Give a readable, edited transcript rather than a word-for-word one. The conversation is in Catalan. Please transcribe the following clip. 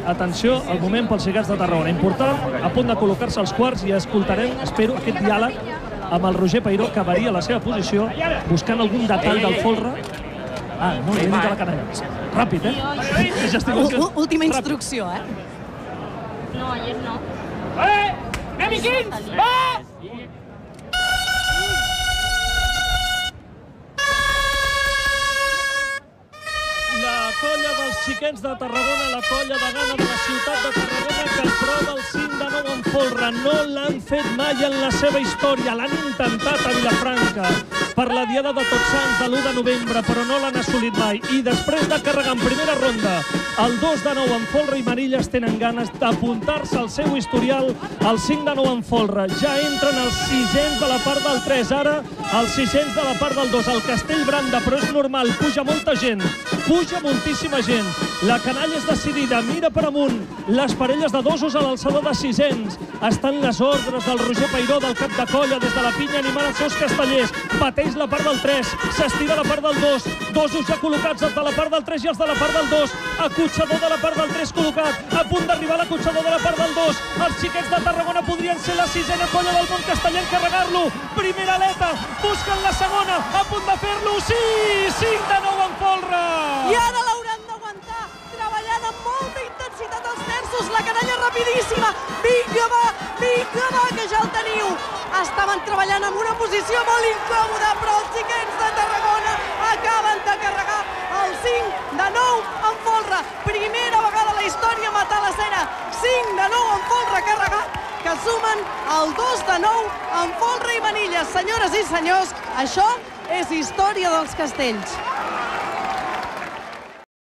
atenció, el moment pels Xiquets de Tarragona. Important, a punt de col·locar-se als quarts i escoltarem, espero, aquest diàleg amb el Roger Peiró, que varia la seva posició, buscant algun detall del folre. Molt bé, dit a la canalla. Ràpid, Última instrucció, No, ayer no. Miquins! Va! La colla dels Xiquets de Tarragona, la colla de gana de la ciutat de Tarragona, que prova el 5 de 9 en folre. No l'han fet mai en la seva història. L'han intentat a Vilafranca per la Diada de Tots Sants de l'1 de novembre, però no l'han assolit mai. I després de carregar en primera ronda el 2 de 9 en folre, i Manilles tenen ganes d'apuntar-se al seu historial el 5 de 9 en folre. Ja entren els 600 de la part del 3, ara els 600 de la part del 2. El Castell branda, però és normal, puja molta gent. Puja moltíssima gent. La canalla és decidida, mira per amunt. Les parelles de dosos a l'alçador de 600. Estan les ordres del Roger Peiró, del cap de colla, des de la pinya, animant els seus castellers. Pateix la part del 3, s'estira la part del 2. Dosos ja col·locats, els de la part del 3 i els de la part del 2. Acotxador de la part del 3 col·locat. A punt d'arribar l'acotxador de la part del 2. Els Xiquets de Tarragona podrien ser la 6a colla del món casteller en carregar-lo. Primera aleta, busquen la segona, a punt de fer-lo. Sí, 5 de 9 en folre. I ara l'hauran d'aguantar, treballant amb molta intensitat els terços, la canalla rapidíssima. Vinga, va, que ja el teniu. Estaven treballant en una posició molt incòmoda, però els Xiquets de Tarragona acaben de carregar el 5 de 9 en folre. Primera vegada a la història matar l'escena. 5 de 9 en folre carregat, que sumen el 2 de 9 en folre i Manilles. Senyores i senyors, això és història dels castells.